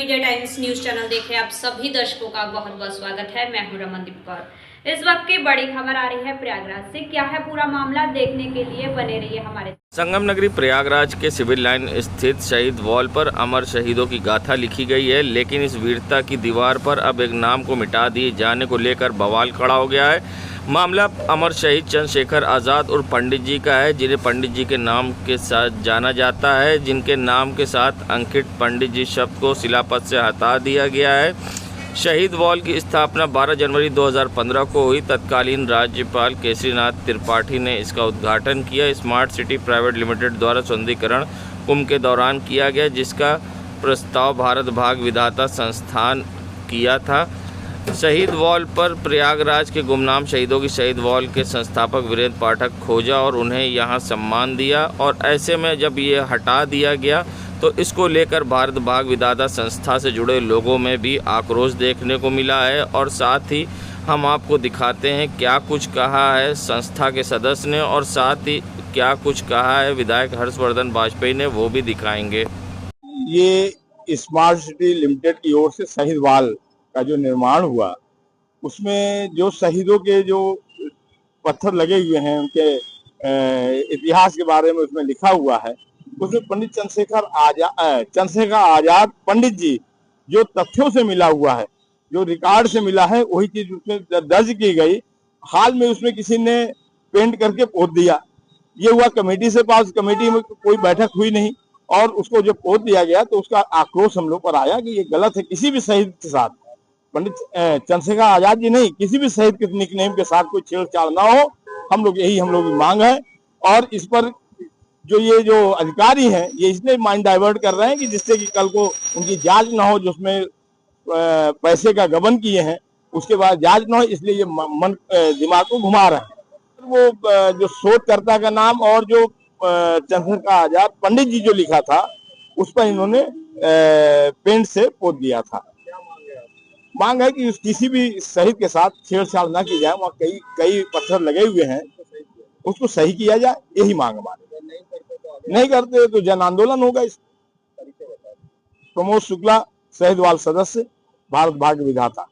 Media times news channel देखे आप सभी दर्शकों का बहुत बहुत स्वागत है। मैं हूं रमनदीप कौर। इस वक्त की बड़ी खबर आ रही है प्रयागराज से। क्या है पूरा मामला, देखने के लिए बने रहिए हमारे। संगम नगरी प्रयागराज के सिविल लाइन स्थित शहीद वॉल पर अमर शहीदों की गाथा लिखी गई है, लेकिन इस वीरता की दीवार पर अब एक नाम को मिटा दिए जाने को लेकर बवाल खड़ा हो गया है। मामला अमर शहीद चंद्रशेखर आज़ाद और पंडित जी का है, जिन्हें पंडित जी के नाम के साथ जाना जाता है, जिनके नाम के साथ अंकित पंडित जी शब्द को शिलापद से हटा दिया गया है। शहीद वॉल की स्थापना 12 जनवरी 2015 को हुई। तत्कालीन राज्यपाल केसरीनाथ त्रिपाठी ने इसका उद्घाटन किया। स्मार्ट सिटी प्राइवेट लिमिटेड द्वारा सौंदर्यीकरण कुंभ के दौरान किया गया, जिसका प्रस्ताव भारत भाग विधाता संस्थान किया था। शहीद वॉल पर प्रयागराज के गुमनाम शहीदों की शहीद वॉल के संस्थापक वीरेंद्र पाठक खोजा और उन्हें यहां सम्मान दिया, और ऐसे में जब ये हटा दिया गया तो इसको लेकर भारत भाग विधाता संस्था से जुड़े लोगों में भी आक्रोश देखने को मिला है। और साथ ही हम आपको दिखाते हैं क्या कुछ कहा है संस्था के सदस्य ने, और साथ ही क्या कुछ कहा है विधायक हर्षवर्धन वाजपेयी ने, वो भी दिखाएंगे। ये स्मार्ट सिटी लिमिटेड की ओर से शहीद वॉल का जो निर्माण हुआ, उसमें जो शहीदों के जो पत्थर लगे हुए हैं, उनके इतिहास के बारे में उसमें लिखा हुआ है। उसमें पंडित चंद्रशेखर आजाद पंडित जी जो तथ्यों से मिला हुआ है, जो रिकॉर्ड से मिला है, वही चीज उसमें दर्ज की गई। हाल में उसमें किसी ने पेंट करके पोत दिया। ये हुआ कमेटी से पास, कमेटी में कोई बैठक हुई नहीं, और उसको जब पोत दिया गया तो उसका आक्रोश हम लोग पर आया कि ये गलत है। किसी भी शहीद के साथ, पंडित चंद्रशेखर आजाद जी नहीं, किसी भी शहीद के निकनेम के साथ कोई छेड़छाड़ ना हो, हम लोग की मांग है। और इस पर जो अधिकारी हैं, ये इसलिए माइंड डाइवर्ट कर रहे हैं कि जिससे कि कल को उनकी जांच ना हो, जिसमें पैसे का गबन किए हैं, उसके बाद जांच ना हो, इसलिए ये मन दिमाग को घुमा रहे हैं। वो जो शोधकर्ता का नाम और जो चंद्रशेखर आजाद पंडित जी जो लिखा था, उस पर इन्होंने पेंट से पोत दिया था। मांग है कि किसी भी शहीद के साथ छेड़छाड़ ना की जाए। वहाँ कई पत्थर लगे हुए हैं, उसको सही किया जाए, यही मांग हमारी। नहीं करते तो जन आंदोलन होगा। इस प्रमोद शुक्ला, शहीद वॉल सदस्य, भारत भाग्य विधाता।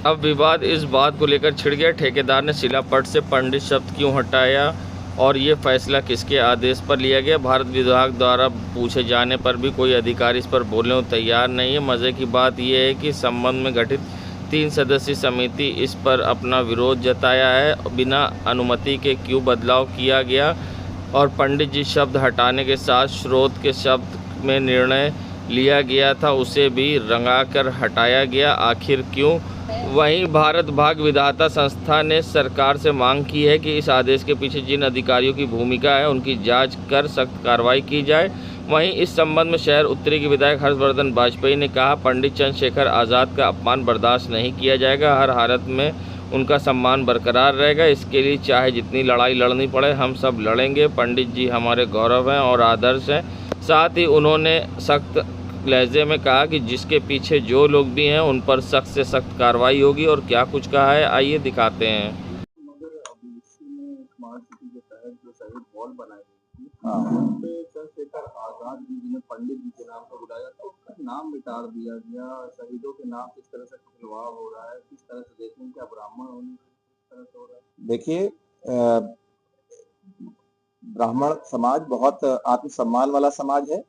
अब विवाद इस बात को लेकर छिड़ गया, ठेकेदार ने शिलापट से पंडित शब्द क्यों हटाया और ये फैसला किसके आदेश पर लिया गया। भारत विभाग द्वारा पूछे जाने पर भी कोई अधिकारी इस पर बोलने को तैयार नहीं है। मज़े की बात यह है कि संबंध में गठित 3 सदस्यीय समिति इस पर अपना विरोध जताया है। बिना अनुमति के क्यों बदलाव किया गया, और पंडित जी शब्द हटाने के साथ स्रोत के शब्द में निर्णय लिया गया था, उसे भी रंगाकर हटाया गया, आखिर क्यों। वहीं भारत भाग विधाता संस्था ने सरकार से मांग की है कि इस आदेश के पीछे जिन अधिकारियों की भूमिका है उनकी जांच कर सख्त कार्रवाई की जाए। वहीं इस संबंध में शहर उत्तरी के विधायक हर्षवर्धन वाजपेयी ने कहा, पंडित चंद्रशेखर आज़ाद का अपमान बर्दाश्त नहीं किया जाएगा, हर हालत में उनका सम्मान बरकरार रहेगा। इसके लिए चाहे जितनी लड़ाई लड़नी पड़े, हम सब लड़ेंगे। पंडित जी हमारे गौरव हैं और आदर्श हैं। साथ ही उन्होंने सख्त लहजे में कहा कि जिसके पीछे जो लोग भी हैं उन पर सख्त से सख्त कार्रवाई होगी। और क्या कुछ कहा है, आइए दिखाते हैं। चंद्रशेखर आजाद जी जिन्हें पंडित जी के नाम पर बुलाया था, उसका नाम मिटा दिया गया। शहीदों के नाम किस तरह से खिलवाड़ हो रहा है, किस तरह से देखें, क्या ब्राह्मण होने किस तरह से हो रहा है। देखिए, ब्राह्मण समाज बहुत आत्मसम्मान वाला समाज है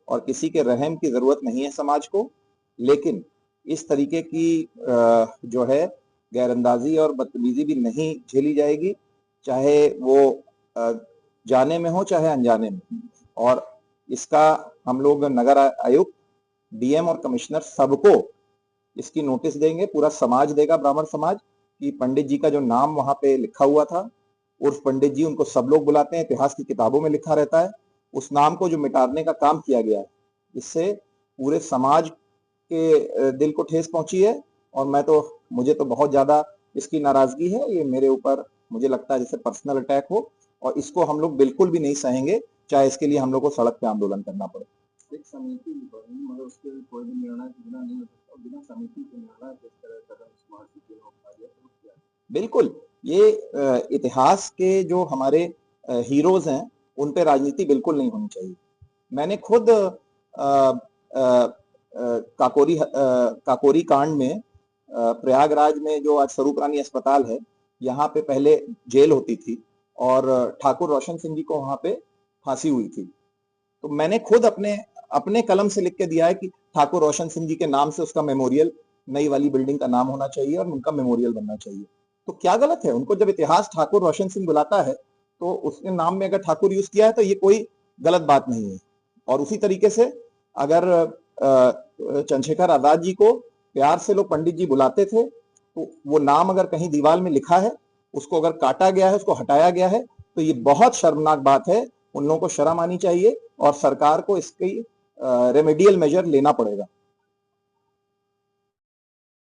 और किसी के रहम की जरूरत नहीं है समाज को। लेकिन इस तरीके की जो है गैरअंदाजी और बदतमीजी भी नहीं झेली जाएगी, चाहे वो जाने में हो चाहे अनजाने में। और इसका हम लोग नगर आयुक्त, डीएम और कमिश्नर सबको इसकी नोटिस देंगे। पूरा समाज देगा, ब्राह्मण समाज, कि पंडित जी का जो नाम वहां पे लिखा हुआ था, उर्फ पंडित जी, उनको सब लोग बुलाते हैं, इतिहास की किताबों में लिखा रहता है, उस नाम को जो मिटाने का काम किया गया है, इससे पूरे समाज के दिल को ठेस पहुंची है। और मुझे तो बहुत ज्यादा इसकी नाराजगी है। ये मेरे ऊपर, मुझे लगता है जैसे पर्सनल अटैक हो, और इसको हम लोग बिल्कुल भी नहीं सहेंगे, चाहे इसके लिए हम लोग को सड़क पे आंदोलन करना पड़े। एक समिति बनी, मगर उसके कोई भी निर्णय बिना नहीं हो सकता, बिना समिति के निर्णय किस तरह कदम स्मार्ट सिटी में उठा दिया। बिल्कुल, ये इतिहास के जो हमारे हीरोज हैं, उन पे राजनीति बिल्कुल नहीं होनी चाहिए। मैंने खुद काकोरी कांड में प्रयागराज में जो आज स्वरूप रानी अस्पताल है, यहाँ पे पहले जेल होती थी और ठाकुर रोशन सिंह जी को वहां पे फांसी हुई थी। तो मैंने खुद अपने कलम से लिख के दिया है कि ठाकुर रोशन सिंह जी के नाम से उसका मेमोरियल, नई वाली बिल्डिंग का नाम होना चाहिए और उनका मेमोरियल बनना चाहिए। तो क्या गलत है? उनको जब इतिहास ठाकुर रोशन सिंह बुलाता है तो उसके नाम में अगर ठाकुर यूज किया है तो ये कोई गलत बात नहीं है। और उसी तरीके से अगर चंद्रशेखर आजाद जी को प्यार से लोग पंडित जी बुलाते थे, तो वो नाम अगर कहीं दीवार में लिखा है, उसको अगर काटा गया है, उसको हटाया गया है, तो ये बहुत शर्मनाक बात है। उन लोगों को शर्म आनी चाहिए और सरकार को इसकी रेमेडियल मेजर लेना पड़ेगा।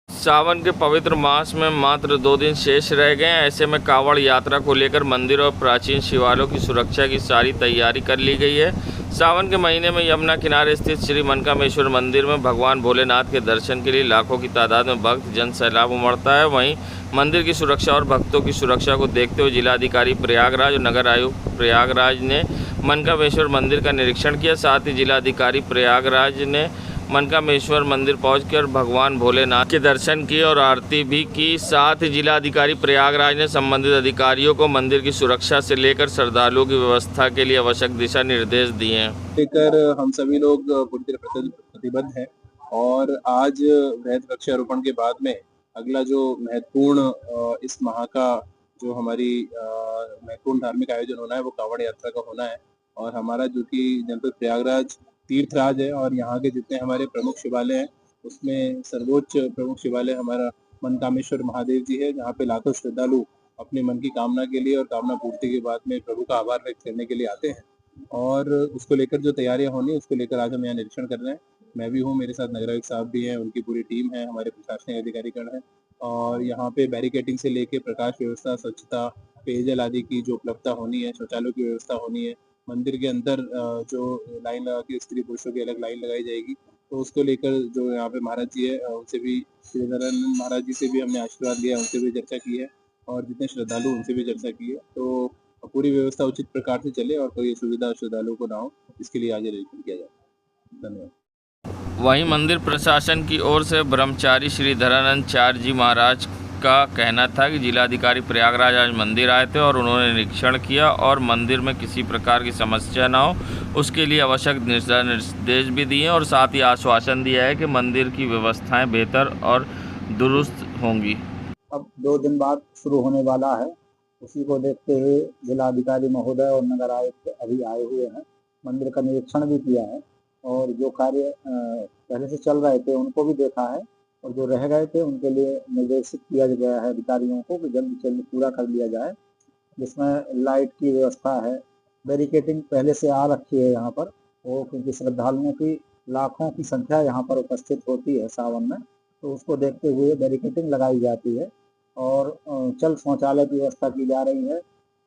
सावन के पवित्र मास में मात्र 2 दिन शेष रह गए हैं। ऐसे में कांवड़ यात्रा को लेकर मंदिर और प्राचीन शिवालयों की सुरक्षा की सारी तैयारी कर ली गई है। सावन के महीने में यमुना किनारे स्थित श्री मनकामेश्वर मंदिर में भगवान भोलेनाथ के दर्शन के लिए लाखों की तादाद में भक्त जन सैलाब उमड़ता है। वहीं मंदिर की सुरक्षा और भक्तों की सुरक्षा को देखते हुए जिलाधिकारी प्रयागराज और नगर आयुक्त प्रयागराज ने मनकामेश्वर मंदिर का निरीक्षण किया। साथ ही जिलाधिकारी प्रयागराज ने मनकामेश्वर मंदिर पहुंचकर भगवान भोलेनाथ के दर्शन किए और आरती भी की। साथ ही जिलाधिकारी प्रयागराज ने संबंधित अधिकारियों को मंदिर की सुरक्षा से लेकर श्रद्धालुओं की व्यवस्था के लिए आवश्यक दिशा निर्देश दिए हैं। लेकर हम सभी लोग पूरी तरह प्रतिबद्ध हैं और आज वृहद वृक्षारोपण के बाद में अगला जो महत्वपूर्ण इस माह का जो हमारी महत्वपूर्ण धार्मिक आयोजन होना है वो कांवड़ यात्रा का होना है। और हमारा जो कि जनपद प्रयागराज तीर्थराज है और यहाँ के जितने हमारे प्रमुख शिवालय हैं उसमें सर्वोच्च प्रमुख शिवालय हमारा मनकामेश्वर महादेव जी है, जहाँ पे लाखों श्रद्धालु अपने मन की कामना के लिए और कामना पूर्ति के बाद में प्रभु का आभार व्यक्त करने के लिए आते हैं। और उसको लेकर जो तैयारियां होनी है उसको लेकर आज हम यहाँ निरीक्षण कर रहे हैं। मैं भी हूँ, मेरे साथ नगर आयुक्त साहब भी हैं, उनकी पूरी टीम है, हमारे प्रशासनिक अधिकारीगण हैं। और यहाँ पे बैरिकेटिंग से लेके प्रकाश व्यवस्था, स्वच्छता, पेयजल आदि की जो उपलब्धता होनी है, शौचालयों की व्यवस्था होनी है, मंदिर के अंदर जो लाइन लगा के स्त्री पुरुषों की अलग लाइन लगाई जाएगी, तो उसको लेकर जो यहाँ पे महाराज जी है उनसे भी, श्री धरानंद महाराज जी से भी हमने आशीर्वाद लिया, उनसे भी चर्चा की है और जितने श्रद्धालु उनसे भी चर्चा की है। तो पूरी व्यवस्था उचित प्रकार से चले और कोई सुविधा श्रद्धालुओं को ना हो, इसके लिए आज निरीक्षण किया जाए। धन्यवाद। वहीं मंदिर प्रशासन की ओर से ब्रह्मचारी श्री धरानंद चार्य जी महाराज का कहना था कि जिलाधिकारी प्रयागराज आज मंदिर आए थे और उन्होंने निरीक्षण किया और मंदिर में किसी प्रकार की समस्या ना हो उसके लिए आवश्यक दिशा निर्देश भी दिए और साथ ही आश्वासन दिया है कि मंदिर की व्यवस्थाएं बेहतर और दुरुस्त होंगी। अब 2 दिन बाद शुरू होने वाला है, उसी को देखते हुए जिलाधिकारी महोदय और नगर आयुक्त अभी आए हुए हैं, मंदिर का निरीक्षण भी किया है और जो कार्य पहले से चल रहे थे उनको भी देखा है और जो रह गए थे उनके लिए निर्देशित किया गया है अधिकारियों को कि जल्द से जल्द पूरा कर लिया जाए। जिसमें लाइट की व्यवस्था है, बैरिकेटिंग पहले से आ रखी है यहाँ पर, वो क्योंकि श्रद्धालुओं की लाखों की संख्या यहाँ पर उपस्थित होती है सावन में, तो उसको देखते हुए बैरिकेटिंग लगाई जाती है और चल शौचालय की व्यवस्था की जा रही है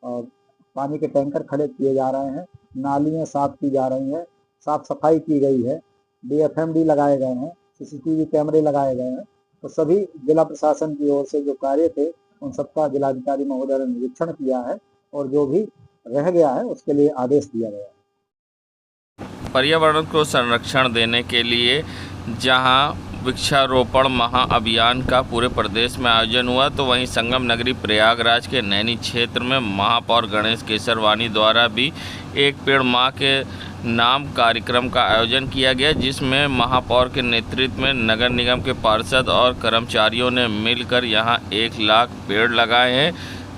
और पानी के टैंकर खड़े किए जा रहे हैं, नालियाँ साफ की जा रही हैं, साफ सफाई की गई है, DFMD लगाए गए हैं, CCTV कैमरे लगाए गए हैं। तो सभी जिला प्रशासन की ओर से जो कार्य थे उन सबका जिलाधिकारी महोदय ने निरीक्षण किया है और जो भी रह गया है उसके लिए आदेश दिया गया है। पर्यावरण को संरक्षण देने के लिए जहां वृक्षारोपण महाअभियान का पूरे प्रदेश में आयोजन हुआ, तो वहीं संगम नगरी प्रयागराज के नैनी क्षेत्र में महापौर गणेश केसरवानी द्वारा भी एक पेड़ माँ के नाम कार्यक्रम का आयोजन किया गया, जिसमें महापौर के नेतृत्व में नगर निगम के पार्षद और कर्मचारियों ने मिलकर यहां 1 लाख पेड़ लगाए हैं।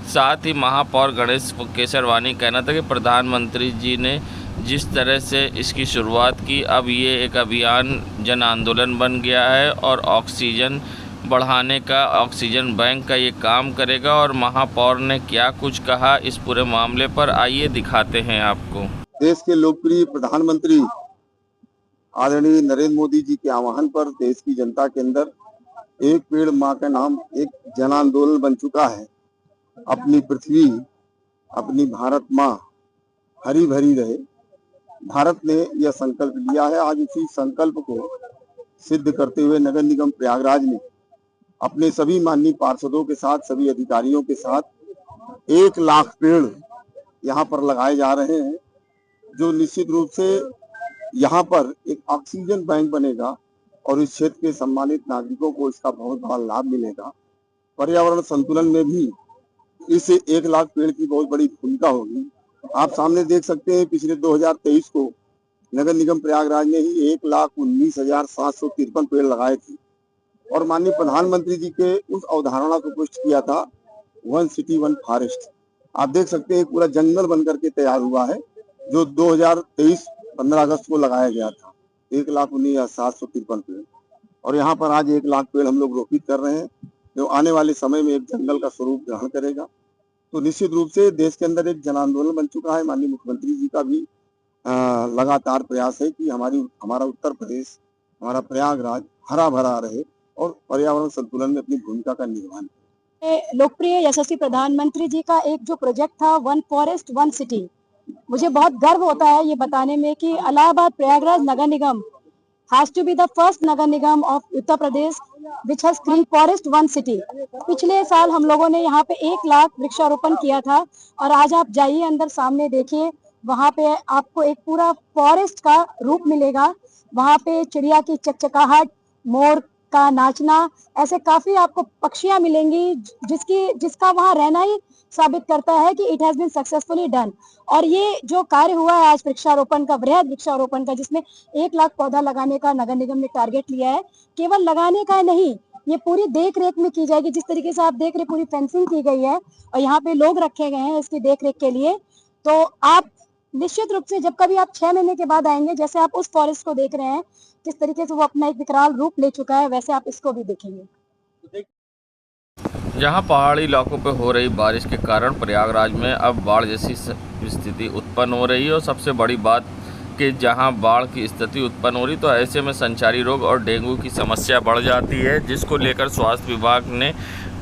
साथ ही महापौर गणेश केसरवानी कहना था कि प्रधानमंत्री जी ने जिस तरह से इसकी शुरुआत की, अब ये एक अभियान जन आंदोलन बन गया है और ऑक्सीजन बढ़ाने का, ऑक्सीजन बैंक का ये काम करेगा। और महापौर ने क्या कुछ कहा इस पूरे मामले पर, आइए दिखाते हैं आपको। देश के लोकप्रिय प्रधानमंत्री आदरणीय नरेंद्र मोदी जी के आह्वान पर देश की जनता के अंदर एक पेड़ माँ का नाम एक जन आंदोलन बन चुका है। अपनी पृथ्वी, अपनी भारत माँ हरी भरी रहे, भारत ने यह संकल्प लिया है। आज उसी संकल्प को सिद्ध करते हुए नगर निगम प्रयागराज ने अपने सभी माननीय पार्षदों के साथ, सभी अधिकारियों के साथ 1 लाख पेड़ यहाँ पर लगाए जा रहे हैं, जो निश्चित रूप से यहाँ पर एक ऑक्सीजन बैंक बनेगा और इस क्षेत्र के सम्मानित नागरिकों को इसका बहुत बड़ा लाभ मिलेगा। पर्यावरण संतुलन में भी इस 1 लाख पेड़ की बहुत बड़ी भूमिका होगी। आप सामने देख सकते हैं पिछले 2023 को नगर निगम प्रयागराज ने ही 1,19,753 पेड़ लगाए थे और माननीय प्रधानमंत्री जी के उस अवधारणा को पुष्ट किया था 1 सिटी 1 फॉरेस्ट। आप देख सकते हैं पूरा जंगल बनकर के तैयार हुआ है जो 2023 15 अगस्त को लगाया गया था। 1,19,753 पेड़ और यहाँ पर आज 1 लाख पेड़ हम लोग रोपित कर रहे हैं जो आने वाले समय में एक जंगल का स्वरूप ग्रहण करेगा। तो निश्चित रूप से देश के अंदर एक जन आंदोलन बन चुका है। माननीय मुख्यमंत्री जी का भी लगातार प्रयास है कि हमारा उत्तर प्रदेश, हमारा प्रयागराज हरा भरा रहे और पर्यावरण संतुलन में अपनी भूमिका का निर्वहन करे। लोकप्रिय यशस्वी प्रधानमंत्री जी का एक जो प्रोजेक्ट था 1 फॉरेस्ट 1 सिटी, मुझे बहुत गर्व होता है ये बताने में कि इलाहाबाद प्रयागराज नगर निगम has to be the first Nagar Nigam of Uttar Pradesh which has green forest 1 city। पिछले साल हम लोगों ने यहाँ पे 1 लाख वृक्षारोपण किया था और आज आप जाइए अंदर सामने देखिए, वहाँ पे आपको एक पूरा फॉरेस्ट का रूप मिलेगा। वहाँ पे चिड़िया की चकचकाहट, मोर का नाचना, ऐसे काफी आपको पक्षियां मिलेंगी जिसका वहाँ रहना ही साबित करता है कि it has been successfully done. और ये जो कार्य हुआ है आज वृक्षारोपण का, वृहद वृक्षारोपण का, जिसमें 1 लाख पौधा लगाने का नगर निगम ने टारगेट लिया है, केवल लगाने का नहीं, ये पूरी देख रेख में की जाएगी। जिस तरीके से आप देख रहे पूरी फेंसिंग की गई है और यहाँ पे लोग रखे गए हैं इसकी देख रेख के लिए। तो आप निश्चित रूप से जब कभी आप 6 महीने के बाद आएंगे, जैसे आप उस फॉरेस्ट को देख रहे हैं किस तरीके से वो अपना एक विकराल रूप ले चुका है, वैसे आप इसको भी देखेंगे। जहां पहाड़ी इलाकों पर हो रही बारिश के कारण प्रयागराज में अब बाढ़ जैसी स्थिति उत्पन्न हो रही है और सबसे बड़ी बात कि जहां बाढ़ की स्थिति उत्पन्न हो रही तो ऐसे में संचारी रोग और डेंगू की समस्या बढ़ जाती है, जिसको लेकर स्वास्थ्य विभाग ने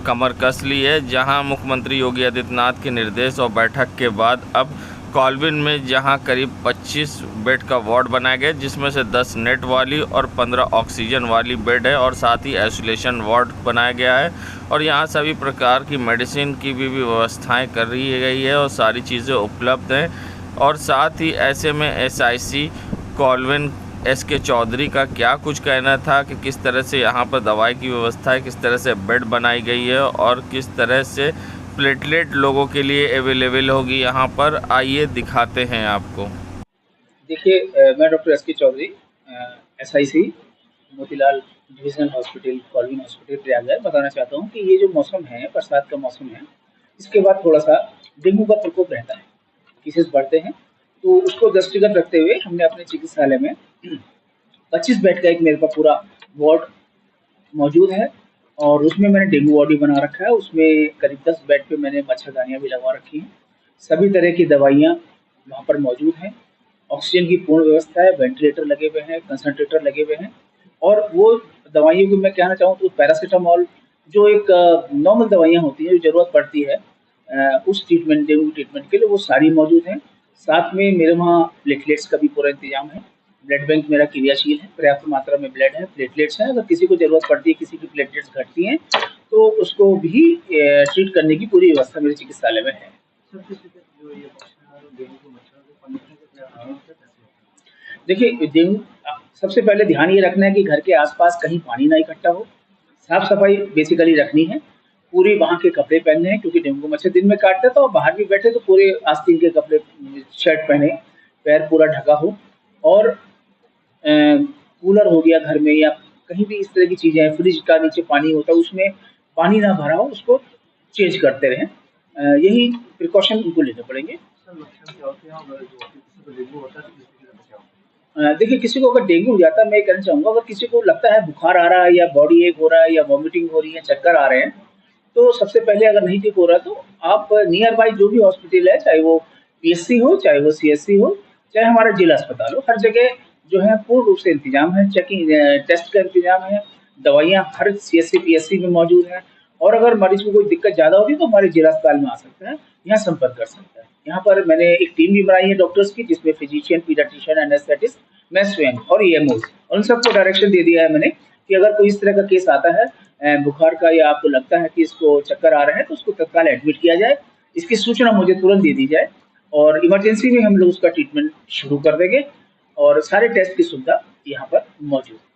कमर कस ली है। जहां मुख्यमंत्री योगी आदित्यनाथ के निर्देश और बैठक के बाद अब कॉल्विन में जहां करीब 25 बेड का वार्ड बनाया गया, जिसमें से 10 नेट वाली और 15 ऑक्सीजन वाली बेड है और साथ ही आइसोलेशन वार्ड बनाया गया है और यहां सभी प्रकार की मेडिसिन की भी व्यवस्थाएं कर रही गई है और सारी चीज़ें उपलब्ध हैं। और साथ ही ऐसे में SIC कॉल्विन SK चौधरी का क्या कुछ कहना था कि किस तरह से यहाँ पर दवाई की व्यवस्था है, किस तरह से बेड बनाई गई है और किस तरह से प्लेटलेट लोगों के लिए अवेलेबल होगी यहाँ पर, आइए दिखाते हैं आपको। देखिए, मैं doctor SK Chaudhary, SIC Motilal divisional hospital Colvin hospital Prayagraj बताना चाहता हूँ कि ये जो मौसम है, बरसात का मौसम है, इसके बाद थोड़ा सा डेंगू का प्रकोप रहता है, केसेस बढ़ते हैं। तो उसको दृष्टिगत रखते हुए हमने अपने चिकित्सालय में 25 बेड का एक मेरे पास पूरा वार्ड मौजूद है और उसमें मैंने डेंगू वार्ड भी बना रखा है। उसमें करीब 10 बेड पे मैंने मच्छरदानियाँ भी लगवा रखी हैं। सभी तरह की दवाइयाँ वहाँ पर मौजूद हैं। ऑक्सीजन की पूर्ण व्यवस्था है, वेंटिलेटर लगे हुए हैं, कंसंट्रेटर लगे हुए हैं। और वो दवाइयों को मैं कहना चाहूँ तो पैरासीटामॉल जो एक नॉर्मल दवाइयाँ होती हैं जो ज़रूरत पड़ती है उस ट्रीटमेंट, डेंगू ट्रीटमेंट के लिए, वो सारी मौजूद हैं। साथ में मेरे वहाँ प्लेटलेट्स का भी पूरा इंतजाम है। ब्लड बैंक मेरा क्रियाशील है, पर्याप्त मात्रा में ब्लड है, प्लेटलेट्स हैं। अगर किसी को ज़रूरत पड़ती है, किसी की प्लेटलेट्स घटती हैं तो उसको भी ट्रीट करने की पूरी व्यवस्था मेरे चिकित्सालय में है। देखिए, डेंगू सबसे पहले ध्यान ये रखना है कि घर के आसपास कहीं पानी ना इकट्ठा हो। साफ सफाई बेसिकली रखनी है। पूरे वहाँ के कपड़े पहनने हैं क्योंकि डेंगू मच्छर दिन में काटते हैं, तो बाहर भी बैठे तो पूरे आस्तीन के कपड़े, शर्ट पहने, पैर पूरा ढका हो। और कूलर हो गया घर में या कहीं भी इस तरह की चीज़ें हैं, फ्रिज का नीचे पानी होता है उसमें पानी ना भरा हो, उसको चेंज करते रहें। यही प्रिकॉशन उनको लेने पड़ेंगे। देखिए, किसी को अगर डेंगू हो जाता है, मैं कहना चाहूँगा अगर किसी को लगता है बुखार आ रहा है या बॉडी एक हो रहा है या वॉमिटिंग हो रही है, चक्कर आ रहे हैं, तो सबसे पहले अगर नहीं ठीक हो रहा तो आप नियर बाई जो भी हॉस्पिटल है, चाहे वो PSC हो, चाहे वो CSC हो, चाहे हमारा जिला अस्पताल हो, हर जगह जो है पूर्ण रूप से इंतजाम है, चेकिंग टेस्ट का इंतजाम है, दवाइयाँ हर CSC PSC में मौजूद हैं। और अगर मरीज को कोई दिक्कत ज़्यादा होती है तो हमारे जिला अस्पताल में आ सकता है, यहाँ संपर्क कर सकता है। यहाँ पर मैंने एक टीम भी बनाई है डॉक्टर्स की, जिसमें फिजिशियन, पीडियाट्रिशियन, एनेस्थेटिस्ट, मैं स्वयं और EMOs, उन सबको डायरेक्शन दे दिया है मैंने कि अगर कोई इस तरह का केस आता है बुखार का या आपको लगता है कि इसको चक्कर आ रहे हैं तो उसको तत्काल एडमिट किया जाए, इसकी सूचना मुझे तुरंत दे दी जाए और इमरजेंसी में हम लोग उसका ट्रीटमेंट शुरू कर देंगे और सारे टेस्ट की सुविधा यहाँ पर मौजूद है।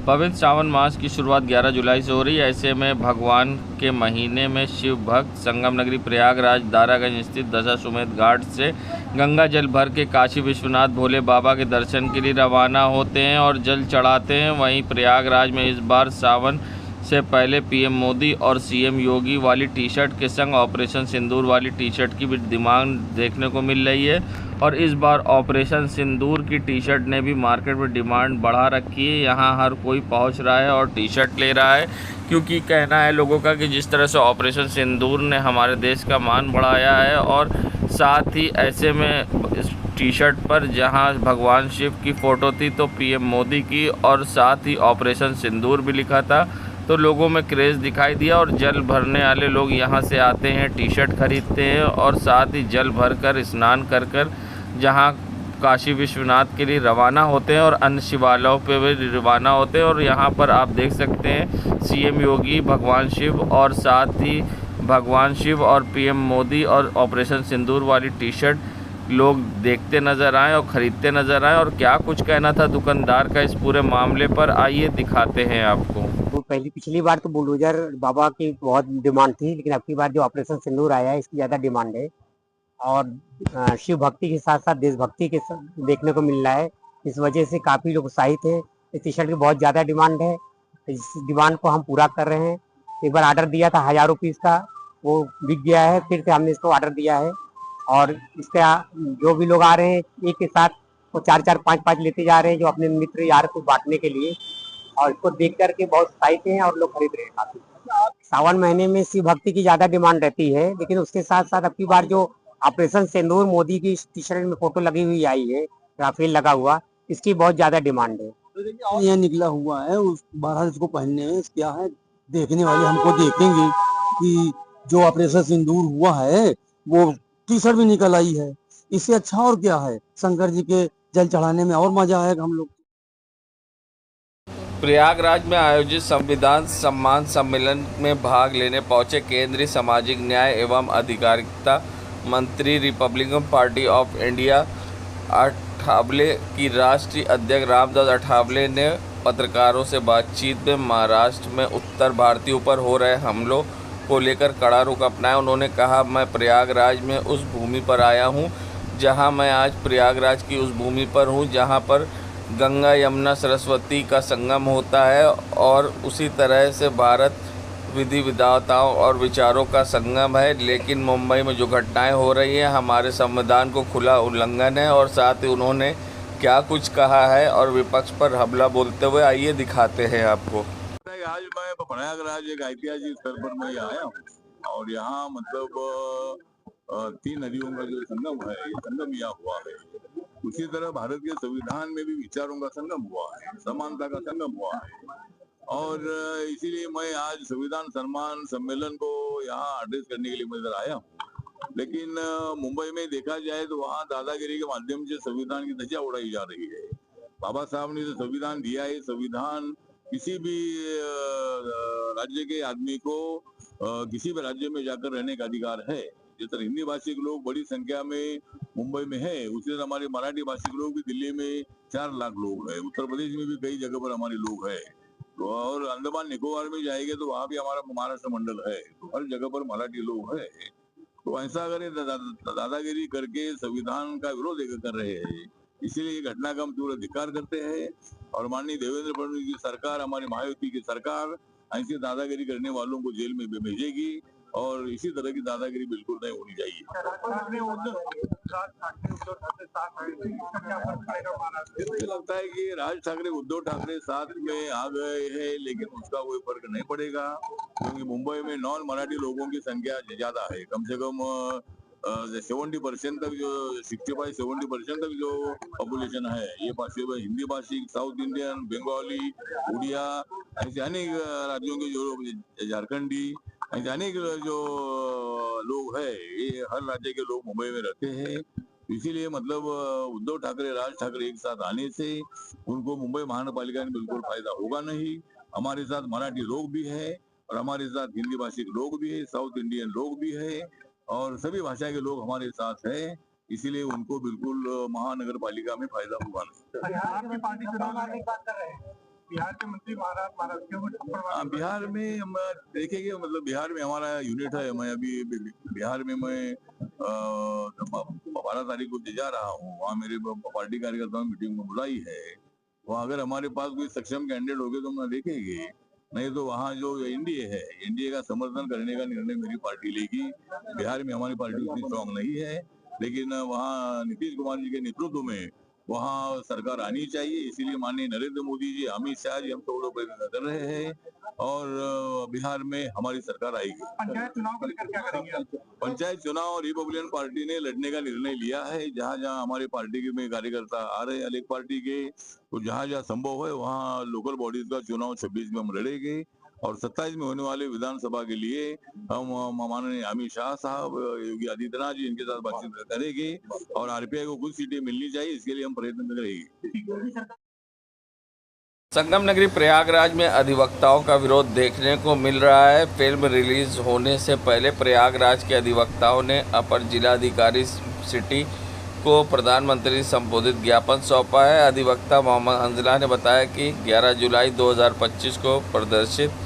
पवित्र सावन मास की शुरुआत 11 जुलाई से हो रही है। ऐसे में भगवान के महीने में शिव भक्त संगम नगरी प्रयागराज दारागंज स्थित दशाश्वमेध घाट से गंगा जल भर के काशी विश्वनाथ भोले बाबा के दर्शन के लिए रवाना होते हैं और जल चढ़ाते हैं। वहीं प्रयागराज में इस बार सावन से पहले पीएम मोदी और सीएम योगी वाली टी शर्ट के संग ऑपरेशन सिंदूर वाली टी शर्ट की भी डिमांड देखने को मिल रही है और इस बार ऑपरेशन सिंदूर की टी शर्ट ने भी मार्केट में डिमांड बढ़ा रखी है। यहाँ हर कोई पहुँच रहा है और टी शर्ट ले रहा है, क्योंकि कहना है लोगों का कि जिस तरह से ऑपरेशन सिंदूर ने हमारे देश का मान बढ़ाया है और साथ ही ऐसे में इस टी शर्ट पर जहाँ भगवान शिव की फ़ोटो थी तो पीएम मोदी की और साथ ही ऑपरेशन सिंदूर भी लिखा था, तो लोगों में क्रेज़ दिखाई दिया और जल भरने वाले लोग यहाँ से आते हैं, टी शर्ट खरीदते हैं और साथ ही जल भर कर स्नान कर कर जहाँ काशी विश्वनाथ के लिए रवाना होते हैं और अन्य शिवालयों पे भी रवाना होते हैं। और यहाँ पर आप देख सकते हैं सीएम योगी, भगवान शिव और साथ ही भगवान शिव और पीएम मोदी और ऑपरेशन सिंदूर वाली टी शर्ट लोग देखते नज़र आए और ख़रीदते नज़र आए। और क्या कुछ कहना था दुकानदार का इस पूरे मामले पर, आइए दिखाते हैं आपको। तो पिछली बार तो बुलडोजर बाबा की बहुत डिमांड थी, लेकिन अब की बार जो ऑपरेशन सिंदूर आया है इसकी ज़्यादा डिमांड है और शिव भक्ति के साथ साथ देशभक्ति के देखने को मिल रहा है। इस वजह से काफ़ी लोग उत्साहित हैं। इस टी शर्ट की बहुत ज़्यादा डिमांड है, इस डिमांड को हम पूरा कर रहे हैं। एक बार ऑर्डर दिया था 1000 पीस का, वो बिक गया है, फिर से हमने इसको ऑर्डर दिया है और इसका जो भी लोग आ रहे हैं एक के साथ वो 4-4, 5-5 लेते जा रहे हैं, जो अपने मित्र यार को बांटने के लिए, और इसको देख करके बहुत उत्साहित हैं और लोग खरीद रहे हैं काफी। सावन महीने में शिव भक्ति की ज्यादा डिमांड रहती है, लेकिन उसके साथ साथ अब की बार जो ऑपरेशन सिंदूर मोदी की टी शर्ट में फोटो लगी हुई आई है, राफेल लगा हुआ, इसकी बहुत ज्यादा डिमांड है। यह निकला हुआ है, उस बारह इसको पहनने में क्या है, देखने वाले हमको देखेंगे कि जो ऑपरेशन सिंदूर हुआ है वो टी शर्ट भी निकल आई है। इससे अच्छा और क्या है, शंकर जी के जल चढ़ाने में और मजा आएगा हम लोग। प्रयागराज में आयोजित संविधान सम्मान सम्मेलन में भाग लेने पहुंचे केंद्रीय सामाजिक न्याय एवं अधिकारिता मंत्री Republican party of India Athawale की राष्ट्रीय अध्यक्ष रामदास अठावले ने पत्रकारों से बातचीत में महाराष्ट्र में उत्तर भारतीयों पर हो रहे हमलों को लेकर कड़ा रुख अपनाया। उन्होंने कहा, मैं प्रयागराज में उस भूमि पर आया हूं जहां मैं आज प्रयागराज की उस भूमि पर हूं जहां पर गंगा यमुना सरस्वती का संगम होता है और उसी तरह से भारत विधि विधाताओं और विचारों का संगम है। लेकिन मुंबई में जो घटनाएं हो रही हैं हमारे संविधान को खुला उल्लंघन है। और साथ ही उन्होंने क्या कुछ कहा है और विपक्ष पर हमला बोलते हुए, आइए दिखाते हैं आपको। आज मैं प्रयागराज एक ऐतिहासिक स्थल पर मैं आया हूँ और यहाँ मतलब 3 नदियों का जो संगम है, ये संगम यहाँ हुआ है। उसी तरह भारत के संविधान में भी विचारों का संगम हुआ है, समानता का संगम हुआ है और इसीलिए मैं आज संविधान सम्मान सम्मेलन को यहाँ एड्रेस करने के लिए मैं इधर आया हूँ। लेकिन मुंबई में देखा जाए तो वहाँ दादागिरी के माध्यम से संविधान की ध्वजा उड़ाई जा रही है। बाबा साहब ने जो संविधान दिया है, संविधान किसी भी राज्य के आदमी को किसी भी राज्य में जाकर रहने का अधिकार है। जिस तरह हिंदी भाषी लोग बड़ी संख्या में मुंबई में है, उसी तरह हमारे मराठी भाषी लोग भी दिल्ली में 4 लाख लोग हैं, उत्तर प्रदेश में भी कई जगह पर हमारे लोग हैं, तो और अंडमान निकोबार में जाएंगे तो वहाँ भी हमारा महाराष्ट्र मंडल है, तो हर जगह पर मराठी लोग हैं। तो ऐसा अगर दादागिरी करके संविधान का विरोध कर रहे हैं, इसीलिए ये घटना का हम तीव्र धिक्कार करते हैं और माननीय देवेंद्र फडणवीस की सरकार, हमारी महायुति की सरकार ऐसी दादागिरी करने वालों को जेल में भेजेगी और इसी तरह की दादागिरी बिल्कुल नहीं होनी चाहिए। मुझे लगता है कि राज ठाकरे उद्धव ठाकरे साथ में आ गए हैं, लेकिन उसका कोई फर्क नहीं पड़ेगा क्योंकि मुंबई में नॉन मराठी लोगों की संख्या ज्यादा है। कम से कम 70% तक, जो 65-70% तक जो पॉपुलेशन है, ये हिंदी भाषी, साउथ इंडियन, बंगाली, उड़िया, ऐसे अनेक राज्यों के जो लोग, झारखंडी, ऐसे अनेक जो लोग हैं, ये हर राज्य के लोग मुंबई में रहते हैं। इसीलिए मतलब उद्धव ठाकरे, राज ठाकरे एक साथ आने से उनको मुंबई महानगरपालिका में बिल्कुल फायदा होगा नहीं। हमारे साथ मराठी लोग भी है और हमारे साथ हिंदी भाषी लोग भी है, साउथ इंडियन लोग भी है और सभी भाषा के लोग हमारे साथ है, इसीलिए उनको बिल्कुल महानगर पालिका में फायदा होगा नहीं। बिहार के मंत्री महाराष्ट्र को थप्पड़ मारे। बिहार में हम देखेंगे, मतलब बिहार में हमारा यूनिट है। मैं अभी बिहार में मैं 12 तारीख को जा रहा हूँ। वहाँ मेरे पार्टी कार्यकर्ताओं ने मीटिंग में बुलाई है। वहाँ अगर हमारे पास कोई सक्षम कैंडिडेट हो गए तो हम देखेंगे, नहीं तो वहाँ जो एनडीए है, एनडीए का समर्थन करने का निर्णय मेरी पार्टी लेगी। बिहार में हमारी पार्टी उतनी स्ट्रांग नहीं है, लेकिन वहाँ नीतीश कुमार जी के नेतृत्व में वहाँ सरकार आनी चाहिए। इसीलिए माननीय नरेंद्र मोदी जी, अमित शाह जी, हम सब लोग प्रयत्न कर रहे हैं और बिहार में हमारी सरकार आएगी। पंचायत चुनाव को लेकर क्या करेंगे? पंचायत चुनाव रिपब्लिकन पार्टी ने लड़ने का निर्णय लिया है। जहाँ जहाँ हमारे पार्टी के में कार्यकर्ता आ रहे हैं अलग पार्टी के, तो जहाँ जहाँ संभव है वहाँ लोकल बॉडीज का चुनाव 26 में हम लड़ेंगे और 27 में होने वाले विधानसभा के लिए हम माननीय अमित शाह साहब, योगी आदित्यनाथ जी, इनके साथ बातचीत करेंगे और आरपीआई को कुछ सीटें मिलनी चाहिए, इसके लिए हम प्रयत्न करेंगे। संगम नगरी प्रयागराज में अधिवक्ताओं का विरोध देखने को मिल रहा है। फिल्म रिलीज होने से पहले प्रयागराज के अधिवक्ताओं ने अपर जिलाधिकारी सिटी को प्रधानमंत्री संबोधित ज्ञापन सौंपा है। अधिवक्ता मोहम्मद हंजला ने बताया कि 11 जुलाई 2025 को प्रदर्शित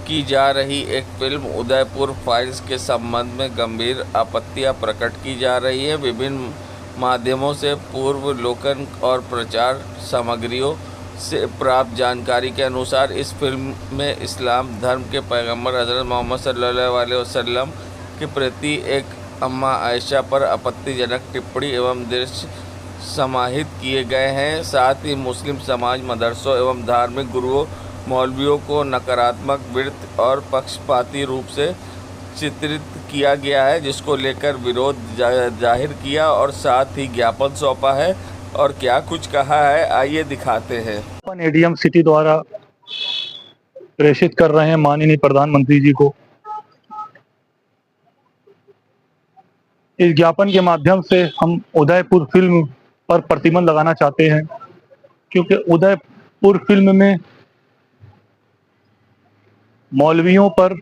की जा रही एक फिल्म उदयपुर फाइल्स के संबंध में गंभीर आपत्तियां प्रकट की जा रही है। विभिन्न माध्यमों से पूर्वावलोकन और प्रचार सामग्रियों से प्राप्त जानकारी के अनुसार इस फिल्म में इस्लाम धर्म के पैगंबर हज़रत मोहम्मद सल्लल्लाहु अलैहि वसल्लम के प्रति एक अम्मा आयशा पर आपत्तिजनक टिप्पणी एवं दृश्य समाहित किए गए हैं। साथ ही मुस्लिम समाज, मदरसों एवं धार्मिक गुरुओं, मौलवियों को नकारात्मक विरुद्ध और पक्षपाती रूप से चित्रित किया गया है, जिसको लेकर विरोध जाहिर किया और साथ ही ज्ञापन सौंपा है। और क्या कुछ कहा है, आइए दिखाते हैं। अपन एडीएम सिटी द्वारा प्रेषित कर रहे हैं माननीय प्रधानमंत्री जी को। इस ज्ञापन के माध्यम से हम उदयपुर फिल्म पर प्रतिबंध लगाना चाहते हैं, क्योंकि उदयपुर फिल्म में मौलवियों पर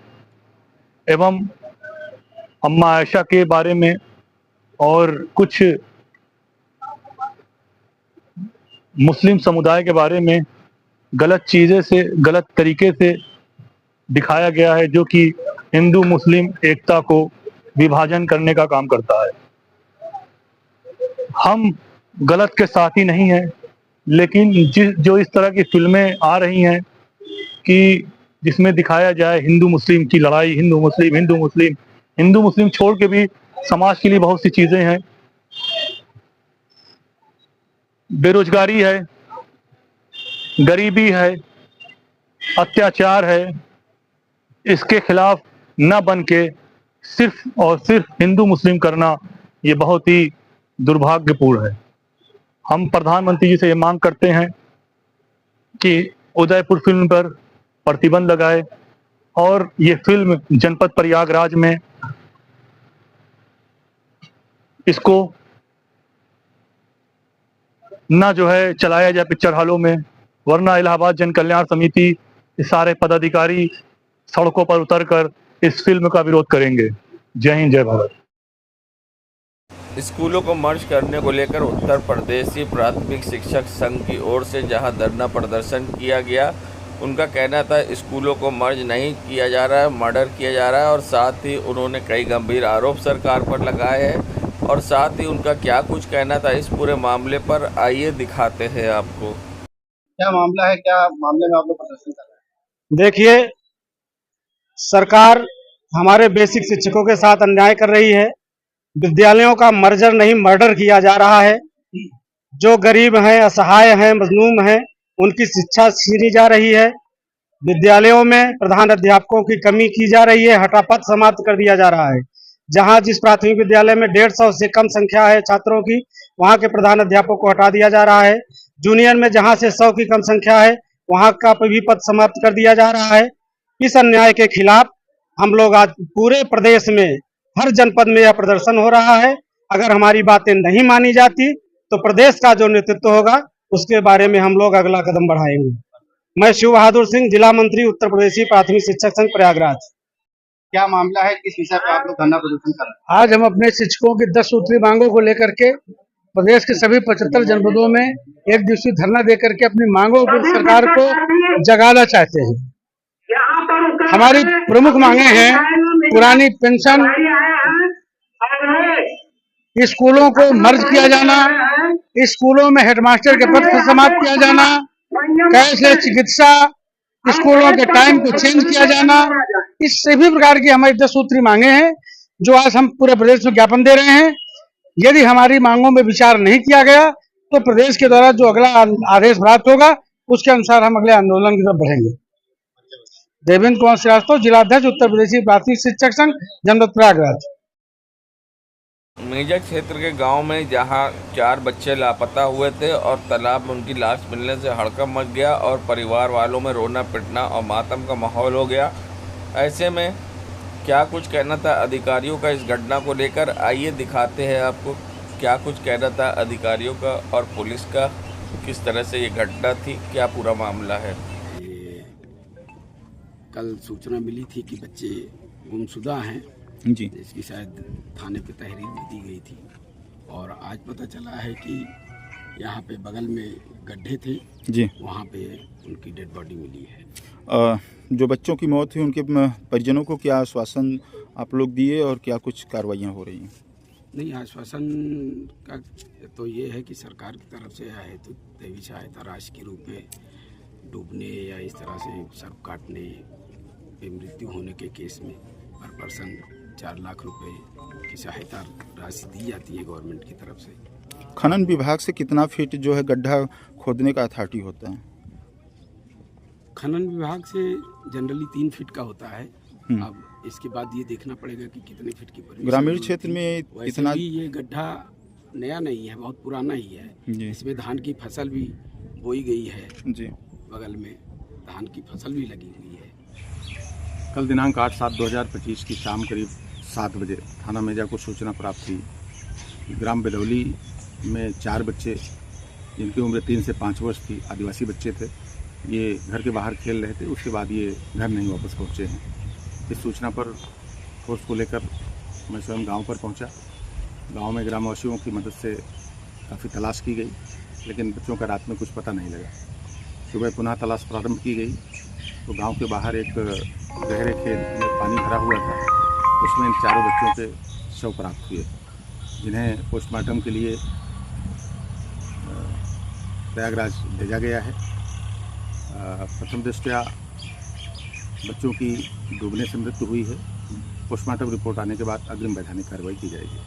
एवं अम्मा आयशा के बारे में और कुछ मुस्लिम समुदाय के बारे में गलत चीज़ें से, गलत तरीके से दिखाया गया है, जो कि हिंदू मुस्लिम एकता को विभाजन करने का काम करता है। हम गलत के साथ ही नहीं हैं, लेकिन जो इस तरह की फिल्में आ रही हैं कि जिसमें दिखाया जाए हिंदू मुस्लिम की लड़ाई, हिंदू मुस्लिम छोड़ के भी समाज के लिए बहुत सी चीज़ें हैं। बेरोजगारी है, गरीबी है, अत्याचार है, इसके खिलाफ न बन के सिर्फ और सिर्फ हिंदू मुस्लिम करना ये बहुत ही दुर्भाग्यपूर्ण है। हम प्रधानमंत्री जी से ये मांग करते हैं कि उदयपुर फिल्म पर प्रतिबंध लगाए और ये फिल्म जनपद प्रयागराज में इसको ना जो है चलाया जाए पिक्चर हॉलों में, वरना इलाहाबाद जन कल्याण समिति सारे पदाधिकारी सड़कों पर उतरकर इस फिल्म का विरोध करेंगे। जय हिंद, जय भारत। स्कूलों को मर्ज करने को लेकर उत्तर प्रदेशी प्राथमिक शिक्षक संघ की ओर से जहां धरना प्रदर्शन किया गया, उनका कहना था स्कूलों को मर्ज नहीं किया जा रहा है, मर्डर किया जा रहा है। और साथ ही उन्होंने कई गंभीर आरोप सरकार पर लगाए हैं और साथ ही उनका क्या कुछ कहना था इस पूरे मामले पर, आइए दिखाते हैं आपको। क्या मामला है, क्या मामले में आप लोग प्रदर्शन कर रहे हैं? देखिए, सरकार हमारे बेसिक शिक्षकों के साथ अन्याय कर रही है। विद्यालयों का मर्जर नहीं, मर्डर किया जा रहा है। जो गरीब हैं, असहाय हैं, मजलूम हैं, उनकी शिक्षा छीनी जा रही है। विद्यालयों में प्रधान अध्यापकों की कमी की जा रही है, हटापद समाप्त कर दिया जा रहा है। जहां जिस प्राथमिक विद्यालय में 150 से कम संख्या है छात्रों की, वहां के प्रधान अध्यापक को हटा दिया जा रहा है। जूनियर में जहां से 100 की कम संख्या है, वहां का भी पद समाप्त कर दिया जा रहा है। इस अन्याय के खिलाफ हम लोग आज पूरे प्रदेश में हर जनपद में यह प्रदर्शन हो रहा है। अगर हमारी बातें नहीं मानी जाती तो प्रदेश का जो नेतृत्व होगा उसके बारे में हम लोग अगला कदम बढ़ाएंगे। मैं शिव बहादुर सिंह, जिला मंत्री उत्तर प्रदेशी प्राथमिक शिक्षक संघ प्रयागराज। क्या मामला है, किस विषय पर आप लोग धरना प्रदर्शन कर रहे हैं? आज हम अपने शिक्षकों की 10 सूत्री मांगों को लेकर के प्रदेश के सभी 75 जनपदों में एक दिवसीय धरना देकर के अपनी मांगों पर सरकार को जगाना चाहते हैं। हमारी प्रमुख मांगे हैं पुरानी पेंशन, स्कूलों को मर्ज किया जाना, स्कूलों में हेडमास्टर के पद को समाप्त किया जाना, कैशलेस चिकित्सा, स्कूलों के टाइम को चेंज किया जाना। इस सभी प्रकार की हमारी 10 सूत्री मांगे हैं जो आज हम पूरे प्रदेश में ज्ञापन दे रहे हैं। यदि हमारी मांगों में विचार नहीं किया गया तो प्रदेश के द्वारा जो अगला आदेश प्राप्त होगा उसके अनुसार हम अगले आंदोलन की तरफ बढ़ेंगे। देवेंद्र कुमार श्रीवास्तव, जिलाध्यक्ष उत्तर प्रदेश प्राथमिक शिक्षक संघ, जनपद प्रयागराज। मेजा क्षेत्र के गांव में जहां 4 बच्चे लापता हुए थे और तालाब में उनकी लाश मिलने से हड़कंप मच गया और परिवार वालों में रोना पिटना और मातम का माहौल हो गया। ऐसे में क्या कुछ कहना था अधिकारियों का इस घटना को लेकर, आइए दिखाते हैं आपको क्या कुछ कहना था अधिकारियों का और पुलिस का, किस तरह से ये घटना थी, क्या पूरा मामला है। कल सूचना मिली थी कि बच्चे गुमशुदा हैं जी, जिसकी शायद थाने पे तहरीर भी दी गई थी और आज पता चला है कि यहाँ पे बगल में गड्ढे थे जी, वहाँ पे उनकी डेड बॉडी मिली है। जो बच्चों की मौत हुई उनके परिजनों को क्या आश्वासन आप लोग दिए और क्या कुछ कार्रवाइयाँ हो रही हैं? नहीं, आश्वासन का तो ये है कि सरकार की तरफ से है तो दैवीय सहायता राशि के रूप में डूबने या इस तरह से सर्प काटने पे मृत्यु होने के केस में पर पर्सन 4 लाख रुपए की सहायता राशि दी जाती है गवर्नमेंट की तरफ से। खनन विभाग से कितना फीट जो है गड्ढा खोदने का अथॉरिटी होता है? खनन विभाग से जनरली 3 फीट का होता है। अब इसके बाद ये देखना पड़ेगा कि कितने फीट की परमिशन। ग्रामीण क्षेत्र में इतना भी ये गड्ढा नया नहीं है, बहुत पुराना ही है। इसमें धान की फसल भी बोई गई है जी, बगल में धान की फसल भी लगी हुई है। कल दिनांक 8/7/2025 की शाम करीब 7 बजे थाना मेजा को सूचना प्राप्त हुई। ग्राम बेदौली में 4 बच्चे जिनकी उम्र 3 से 5 वर्ष थी, आदिवासी बच्चे थे, ये घर के बाहर खेल रहे थे। उसके बाद ये घर नहीं वापस पहुँचे हैं। इस सूचना पर फोर्स को लेकर मैं स्वयं गांव पर पहुंचा। गांव में ग्रामवासियों की मदद से काफ़ी तलाश की गई, लेकिन बच्चों का रात में कुछ पता नहीं लगा। सुबह पुनः तलाश प्रारंभ की गई तो गांव के बाहर एक गहरे खेत में पानी भरा हुआ था, उसमें इन 4 बच्चों के शव प्राप्त हुए, जिन्हें पोस्टमार्टम के लिए प्रयागराज भेजा गया है। प्रथम दृष्टया बच्चों की डूबने से मृत्यु हुई है। पोस्टमार्टम रिपोर्ट आने के बाद अग्रिम वैधानिक कार्रवाई की जाएगी।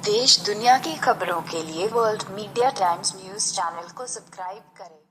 देश दुनिया की खबरों के लिए world media times news channel को सब्सक्राइब करें।